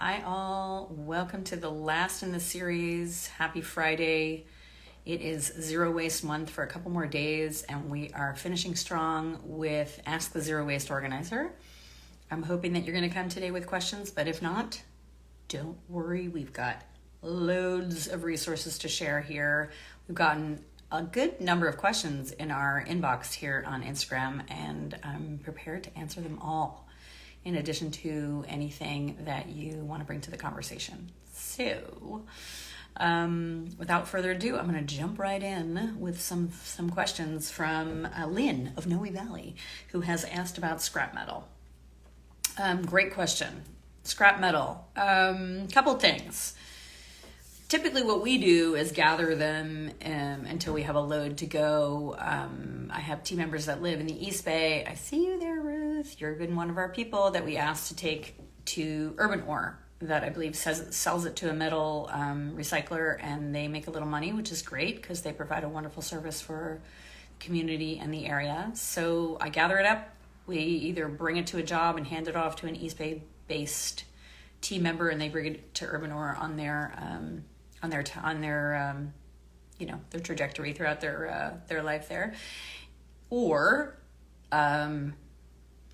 Hi all, welcome to the last in the series. Happy Friday. It is Zero Waste Month for a couple more days and we are finishing strong with Ask the Zero Waste Organizer. I'm hoping that you're going to come today with questions, but if not, don't worry. We've got loads of resources to share here. We've gotten a good number of questions in our inbox here on Instagram and I'm prepared to answer them all, in addition to anything that you want to bring to the conversation. So, without further ado, I'm going to jump right in with some questions from Lynn of Noe Valley, who has asked about scrap metal. Great question. Scrap metal. Couple things. Typically what we do is gather them until we have a load to go. I have team members that live in the East Bay. I see you there, Ruth. You've been one of our people that we asked to take to Urban Ore, that I believe sells it to a metal recycler, and they make a little money, which is great because they provide a wonderful service for the community and the area. So I gather it up. We either bring it to a job and hand it off to an East Bay based team member, and they bring it to Urban Ore on their their trajectory throughout their life there. Or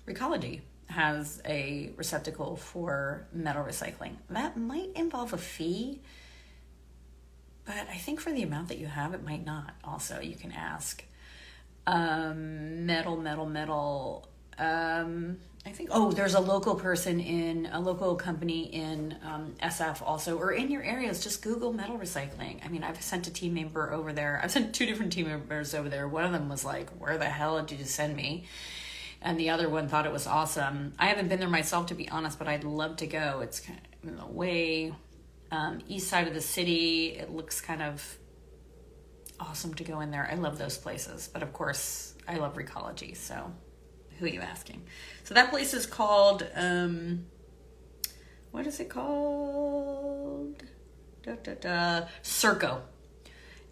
Recology has a receptacle for metal recycling. That might involve a fee, but I think for the amount that you have, it might not. Also, you can ask. Metal. I think, there's a local company in SF also, or in your areas. Just Google metal recycling. I mean, I've sent a team member over there. I've sent two different team members over there. One of them was like, where the hell did you send me? And the other one thought it was awesome. I haven't been there myself, to be honest, but I'd love to go. It's kind of in the way east side of the city. It looks kind of awesome to go in there. I love those places. But of course, I love Recology, so who are you asking? So that place is called, what is it called? Circo.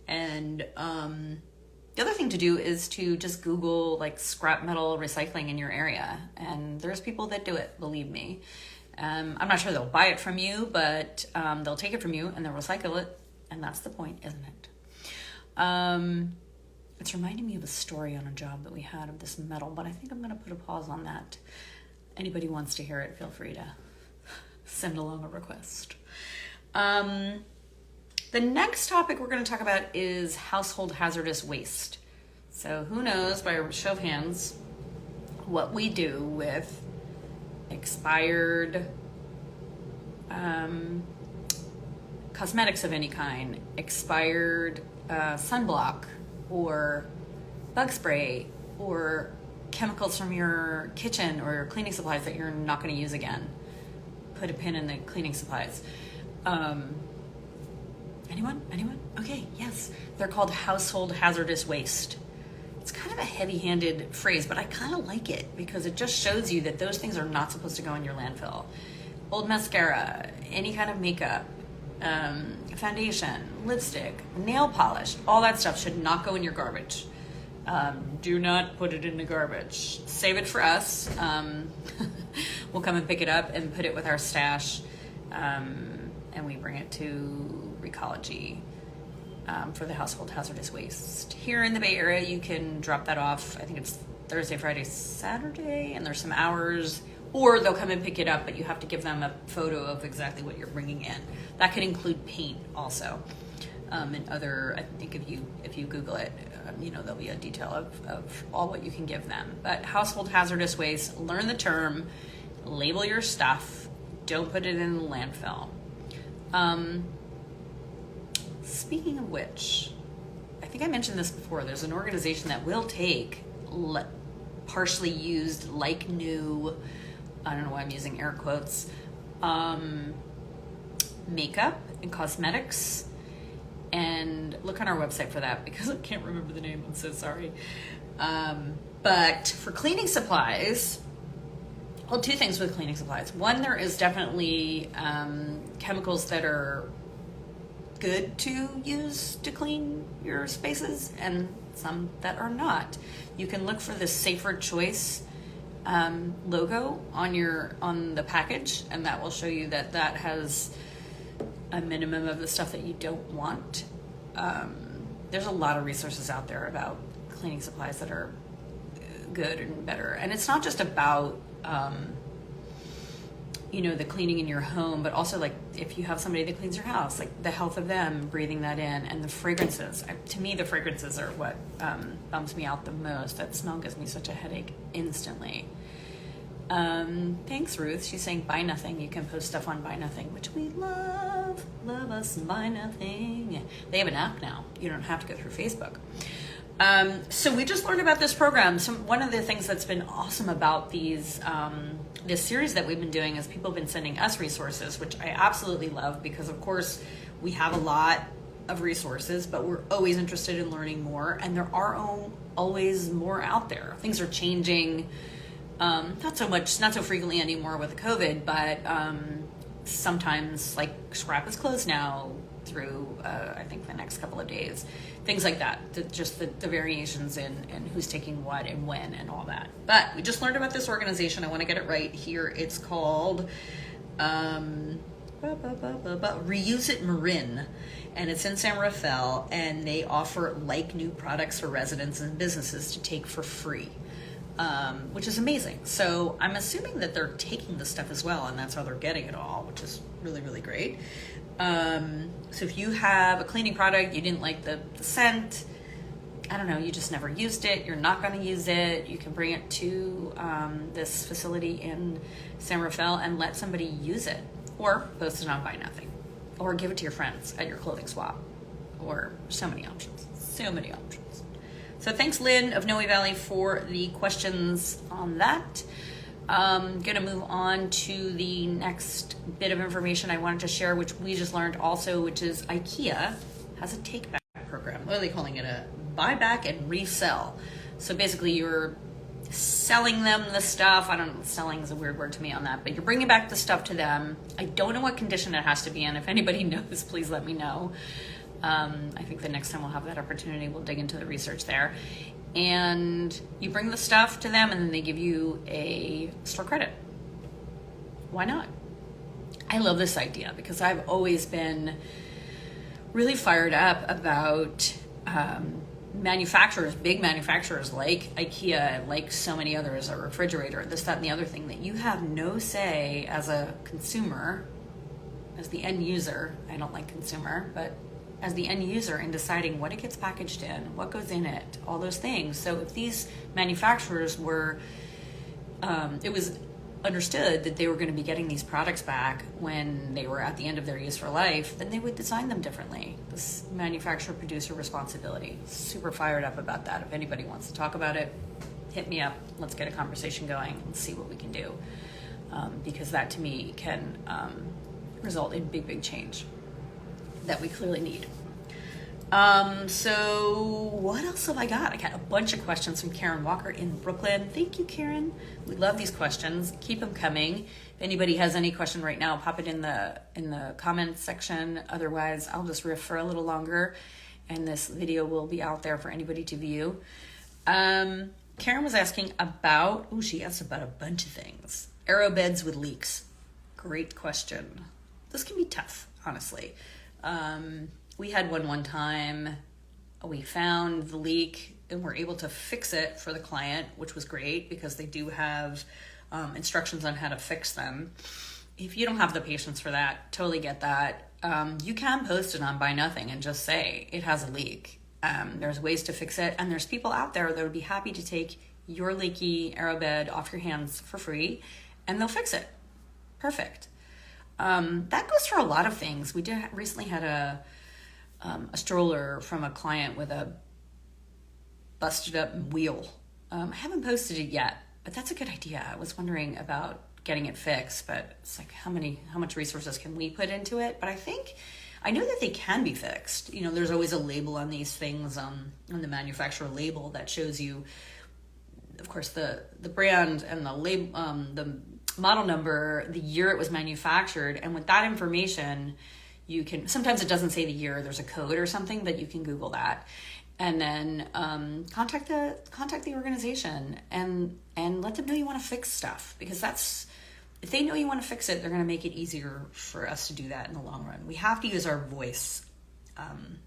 And the other thing to do is to just Google like scrap metal recycling in your area. And there's people that do it, believe me. I'm not sure they'll buy it from you, but they'll take it from you and they'll recycle it. And that's the point, isn't it? It's reminding me of a story on a job that we had of this metal, but I think I'm going to put a pause on that. Anybody wants to hear it, feel free to send along a request. The next topic we're going to talk about is household hazardous waste. So who knows, by a show of hands, what we do with expired cosmetics of any kind, expired sunblock, or bug spray, or chemicals from your kitchen or your cleaning supplies that you're not going to use again. Put a pin in the cleaning supplies. Anyone? Okay, yes. They're called household hazardous waste. It's kind of a heavy-handed phrase, but I kind of like it because it just shows you that those things are not supposed to go in your landfill. Old mascara, any kind of makeup, foundation, lipstick, nail polish, all that stuff should not go in your garbage. Do not put it in the garbage. Save it for us. We'll come and pick it up and put it with our stash, and we bring it to Recology for the household hazardous waste. Here in the Bay Area, you can drop that off. I think it's Thursday, Friday, Saturday, and there's some hours. Or they'll come and pick it up, but you have to give them a photo of exactly what you're bringing in. That could include paint also. And other, I think if you Google it, there'll be a detail of all what you can give them. But household hazardous waste, learn the term, label your stuff, don't put it in the landfill. Speaking of which, I think I mentioned this before, there's an organization that will take partially used, like new, I don't know why I'm using air quotes, makeup and cosmetics, and look on our website for that because I can't remember the name, I'm so sorry. But for cleaning supplies, well, two things with cleaning supplies. One, there is definitely chemicals that are good to use to clean your spaces and some that are not. You can look for the safer choice logo on the package, and that will show you that has a minimum of the stuff that you don't want. There's a lot of resources out there about cleaning supplies that are good and better, and it's not just about the cleaning in your home, but also like if you have somebody that cleans your house, like the health of them, breathing that in, and the fragrances. To me, the fragrances are what bums me out the most. That smell gives me such a headache instantly. Thanks, Ruth. She's saying Buy Nothing. You can post stuff on Buy Nothing, which we love. Love us, Buy Nothing. They have an app now. You don't have to go through Facebook. So we just learned about this program. One of the things that's been awesome about this series that we've been doing is people have been sending us resources, which I absolutely love, because of course we have a lot of resources, but we're always interested in learning more, and there are always more out there. Things are changing, not so frequently anymore with the COVID, but sometimes like Scrap is closed now through I think the next couple of days, things like that. Just the variations in who's taking what and when and all that. But we just learned about this organization. I want to get it right here. It's called Reuse It Marin, and it's in San Rafael, and they offer like new products for residents and businesses to take for free, which is amazing. So I'm assuming that they're taking this stuff as well, and that's how they're getting it all, which is really, really great. So if you have a cleaning product, you didn't like the scent, I don't know, you just never used it, you're not going to use it, you can bring it to this facility in San Rafael and let somebody use it, or post it on Buy Nothing, or give it to your friends at your clothing swap, or so many options. So thanks, Lynn of Noe Valley, for the questions on that. I'm going to move on to the next bit of information I wanted to share, which we just learned also, which is IKEA has a take-back program. What are they calling it? A buy-back and resell. So basically you're selling them the stuff. I don't know, selling is a weird word to me on that, but you're bringing back the stuff to them. I don't know what condition it has to be in. If anybody knows, please let me know. I think the next time we'll have that opportunity, we'll dig into the research there. And you bring the stuff to them and then they give you a store credit. Why not? I love this idea because I've always been really fired up about manufacturers, big manufacturers like IKEA, like so many others, a refrigerator, this, that, and the other thing, that you have no say as a consumer, as the end user. I don't like consumer, but as the end user in deciding what it gets packaged in, what goes in it, all those things. So if these manufacturers were, it was understood that they were going to be getting these products back when they were at the end of their useful life, then they would design them differently. This manufacturer-producer responsibility. Super fired up about that. If anybody wants to talk about it, hit me up. Let's get a conversation going and see what we can do. Because that to me can result in big, big change that we clearly need. So what else have I got? I got a bunch of questions from Karen Walker in Brooklyn. Thank you, Karen. We love these questions. Keep them coming. If anybody has any question right now, pop it in the comments section. Otherwise, I'll just riff for a little longer, and this video will be out there for anybody to view. Karen was asking about, she asked about a bunch of things. Aero beds with leaks. Great question. This can be tough, honestly. We had one time. We found the leak and were able to fix it for the client, which was great because they do have instructions on how to fix them. If you don't have the patience for that, totally get that. You can post it on Buy Nothing and just say it has a leak. There's ways to fix it, and there's people out there that would be happy to take your leaky aerobed off your hands for free, and they'll fix it. Perfect. That goes for a lot of things. We recently had a stroller from a client with a busted up wheel. I haven't posted it yet, but that's a good idea. I was wondering about getting it fixed, but it's like how much resources can we put into it? But I know that they can be fixed. You know, there's always a label on these things, on the manufacturer label that shows you, of course, the brand and the label, the model number, the year it was manufactured, and with that information, you can, sometimes it doesn't say the year, there's a code or something, but you can Google that. And then contact the organization and let them know you want to fix stuff, because if they know you want to fix it, they're going to make it easier for us to do that in the long run. We have to use our voice and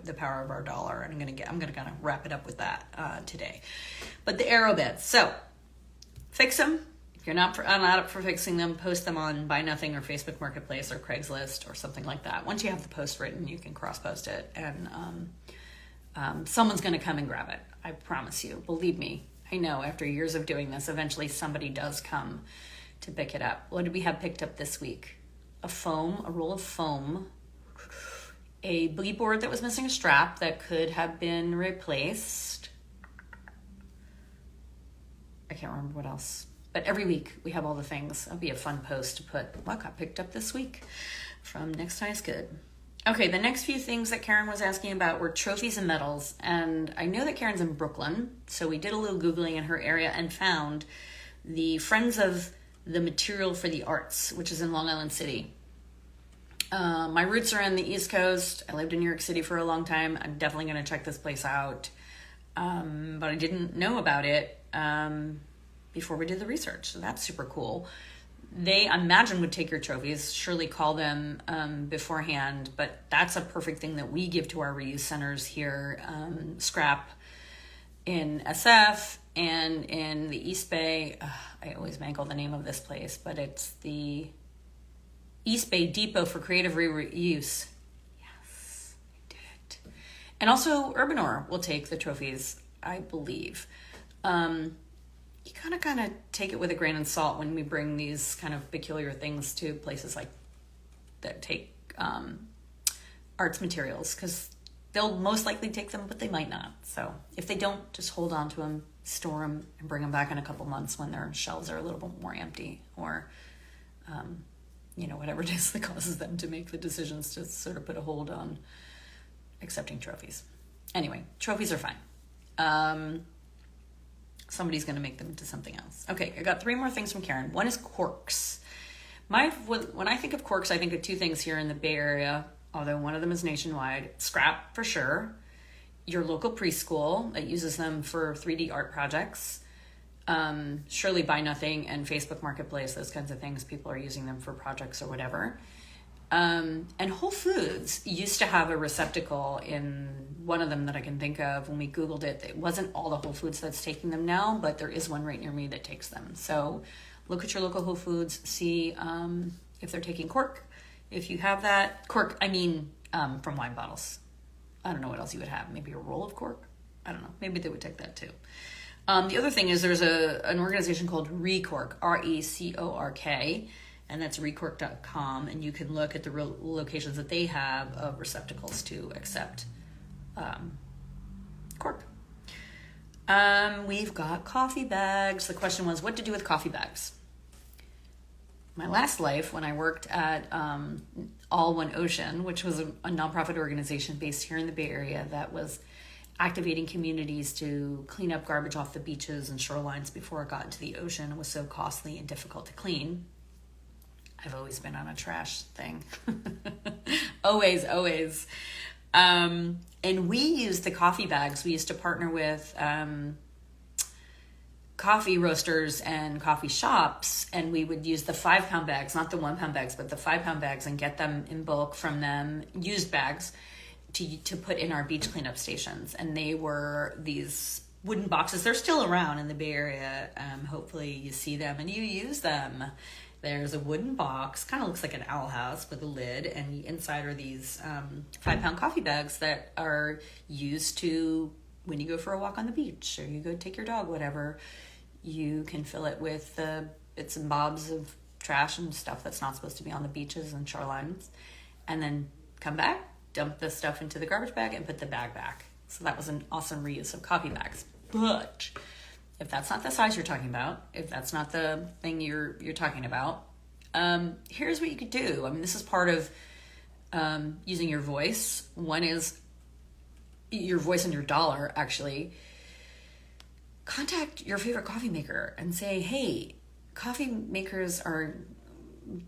the power of our dollar. And I'm gonna kind of wrap it up with that today. But the arrow beds, so fix them. If you're not up for fixing them, post them on Buy Nothing or Facebook Marketplace or Craigslist or something like that. Once you have the post written, you can cross-post it, and someone's going to come and grab it. I promise you. Believe me. I know after years of doing this, eventually somebody does come to pick it up. What did we have picked up this week? A roll of foam, a boogie board that was missing a strap that could have been replaced. I can't remember what else. But every week we have all the things. That'll be a fun post to put what got picked up this week from Next Time is Good. Okay, the next few things that Karen was asking about were trophies and medals. And I know that Karen's in Brooklyn, so we did a little Googling in her area and found the Friends of the Material for the Arts, which is in Long Island City. My roots are in the East Coast. I lived in New York City for a long time. I'm definitely going to check this place out. But I didn't know about it before we did the research. So that's super cool. They, I imagine, would take your trophies, surely call them beforehand, but that's a perfect thing that we give to our reuse centers here. Scrap in SF and in the East Bay. I always mangle the name of this place, but it's the East Bay Depot for Creative Reuse. Yes, I did it. And also Urbanor will take the trophies, I believe. You kind of take it with a grain of salt when we bring these kind of peculiar things to places like that take arts materials, because they'll most likely take them, but they might not. So if they don't, just hold on to them, store them, and bring them back in a couple months when their shelves are a little bit more empty, or whatever it is that causes them to make the decisions to sort of put a hold on accepting trophies. Anyway, trophies are fine. Somebody's going to make them into something else. Okay, I got 3 more things from Karen. One is corks. When I think of corks, I think of 2 things here in the Bay Area, although one of them is nationwide. Scrap, for sure. Your local preschool that uses them for 3D art projects. Surely Buy Nothing and Facebook Marketplace, those kinds of things. People are using them for projects or whatever. And Whole Foods used to have a receptacle in one of them that I can think of. When we Googled it, it wasn't all the Whole Foods that's taking them now, but there is one right near me that takes them. So look at your local Whole Foods, see if they're taking cork. If you have that, cork, I mean from wine bottles. I don't know what else you would have. Maybe a roll of cork? I don't know. Maybe they would take that too. The other thing is there's an organization called Recork, RECORK, and that's recork.com, and you can look at the real locations that they have of receptacles to accept cork. We've got coffee bags. The question was what to do with coffee bags. My last life, when I worked at All One Ocean, which was a nonprofit organization based here in the Bay Area that was activating communities to clean up garbage off the beaches and shorelines before it got into the ocean. It was so costly and difficult to clean. I've always been on a trash thing. always. And we used the coffee bags. We used to partner with coffee roasters and coffee shops, and we would use the 5-pound bags, not the 1-pound bags, but the 5-pound bags, and get them in bulk from them, used bags, to put in our beach cleanup stations. And they were these wooden boxes. They're still around in the Bay Area. Hopefully you see them and you use them. There's a wooden box, kind of looks like an owl house with a lid, and inside are these 5-pound coffee bags that are used to, when you go for a walk on the beach or you go take your dog, whatever, you can fill it with the bits and bobs of trash and stuff that's not supposed to be on the beaches and shorelines, and then come back, dump the stuff into the garbage bag, and put the bag back. So that was an awesome reuse of coffee bags. But if that's not the size you're talking about, if that's not the thing you're talking about, here's what you could do. I mean, this is part of using your voice. One is your voice and your dollar, actually. Contact your favorite coffee maker and say, hey, coffee makers are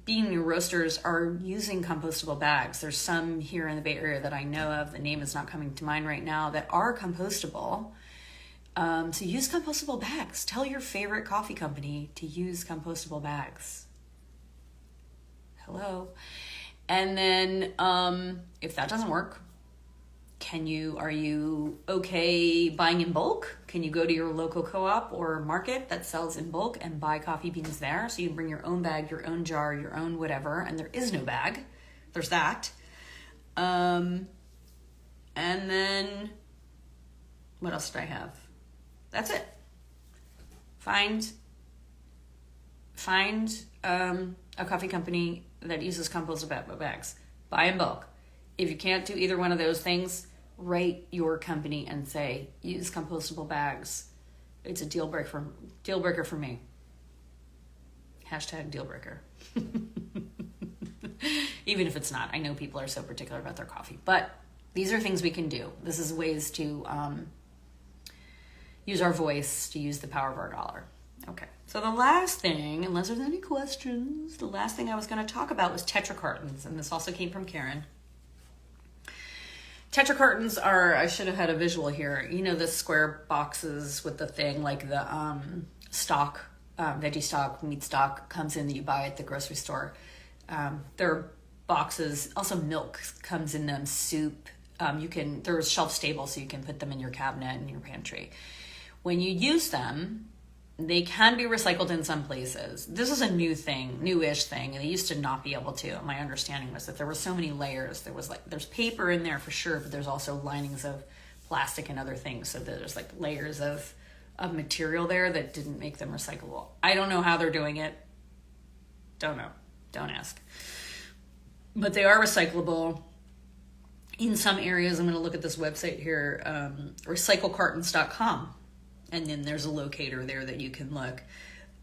bean roasters are using compostable bags. There's some here in the Bay Area that I know of, the name is not coming to mind right now, that are compostable. So use compostable bags. Tell your favorite coffee company to use compostable bags. Hello. And then if that doesn't work, are you okay buying in bulk? Can you go to your local co-op or market that sells in bulk and buy coffee beans there? So you can bring your own bag, your own jar, your own whatever, and there is no bag. There's that. And then what else did I have? That's it. Find a coffee company that uses compostable bags. Buy in bulk. If you can't do either one of those things, write your company and say, use compostable bags. It's a deal breaker for me. Hashtag deal breaker. Even if it's not. I know people are so particular about their coffee. But these are things we can do. This is ways to use our voice, to use the power of our dollar. Okay, so the last thing, unless there's any questions, the last thing I was going to talk about was Tetra cartons, and this also came from Karen. Tetra cartons are, I should have had a visual here, you know, the square boxes with the thing, like the stock, veggie stock, meat stock comes in that you buy at the grocery store. They're boxes, also milk comes in them, soup. They're shelf stable, so you can put them in your cabinet and your pantry. When you use them, they can be recycled in some places. This is a newish thing, and they used to not be able to. My understanding was that there were so many layers. There's paper in there for sure, but there's also linings of plastic and other things. So there's like layers of material there that didn't make them recyclable. I don't know how they're doing it. Don't know. Don't ask. But they are recyclable. In some areas, I'm going to look at this website here, recyclecartons.com. And then there's a locator there that you can look.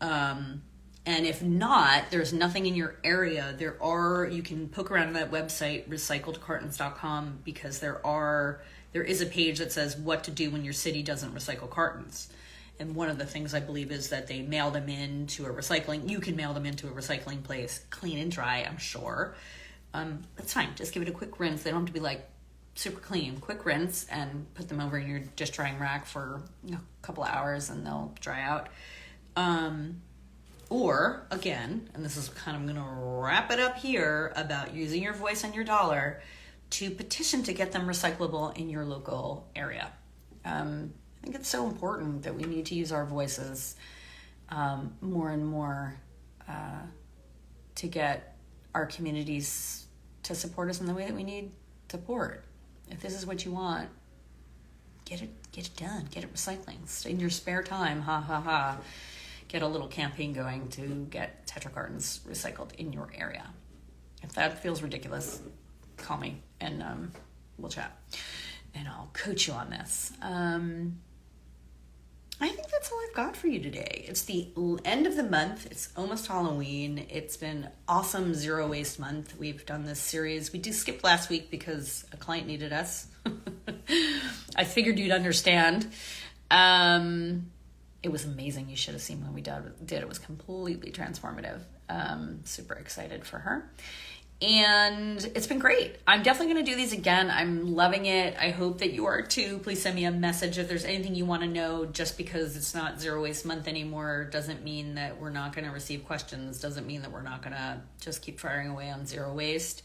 And if not, there's nothing in your area. You can poke around on that website, recycledcartons.com, because there is a page that says what to do when your city doesn't recycle cartons. And one of the things I believe is that they mail them into you can mail them into a recycling place, clean and dry, I'm sure. That's fine. Just give it a quick rinse. They don't have to be like super clean. Quick rinse and put them over in your dish drying rack for a couple of hours and they'll dry out. Or again, and this is kind of going to wrap it up here about using your voice and your dollar to petition to get them recyclable in your local area. I think it's so important that we need to use our voices more and more to get our communities to support us in the way that we need support. If this is what you want, get it done. Get it recycling. In your spare time, get a little campaign going to get Tetra cartons recycled in your area. If that feels ridiculous, call me and we'll chat. And I'll coach you on this. I think that's all I've got for you today. It's the end of the month. It's almost Halloween. It's been awesome Zero Waste Month. We've done this series. We skip last week because a client needed us. I figured you'd understand. It was amazing. You should have seen when we did. It was completely transformative. Super excited for her. And it's been great. I'm definitely going to do these again. I'm loving it. I hope that you are too. Please send me a message if there's anything you want to know. Just because it's not Zero Waste Month anymore doesn't mean that we're not going to receive questions. Doesn't mean that we're not going to just keep firing away on zero waste.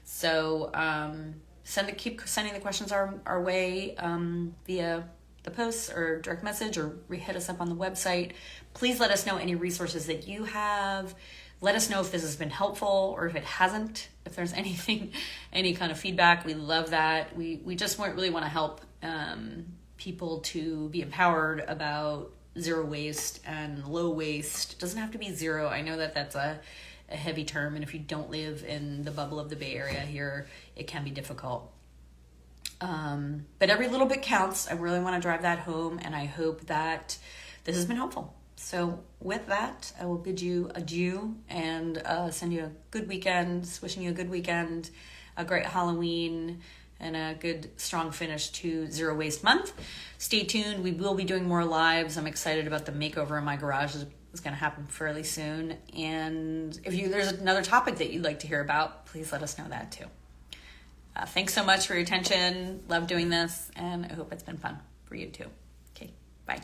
So keep sending the questions our way via the posts or direct message, or hit us up on the website. Please let us know any resources that you have. Let us know if this has been helpful or if it hasn't, if there's anything, any kind of feedback. We love that. We just really want to help people to be empowered about zero waste and low waste. It doesn't have to be zero. I know that that's a heavy term, and if you don't live in the bubble of the Bay Area here, it can be difficult. But every little bit counts. I really want to drive that home, and I hope that this has been helpful. So with that, I will bid you adieu and send you a good weekend, wishing you a good weekend, a great Halloween, and a good, strong finish to Zero Waste Month. Stay tuned. We will be doing more lives. I'm excited about the makeover in my garage is going to happen fairly soon. And if there's another topic that you'd like to hear about, please let us know that too. Thanks so much for your attention. Love doing this, and I hope it's been fun for you too. Okay, bye.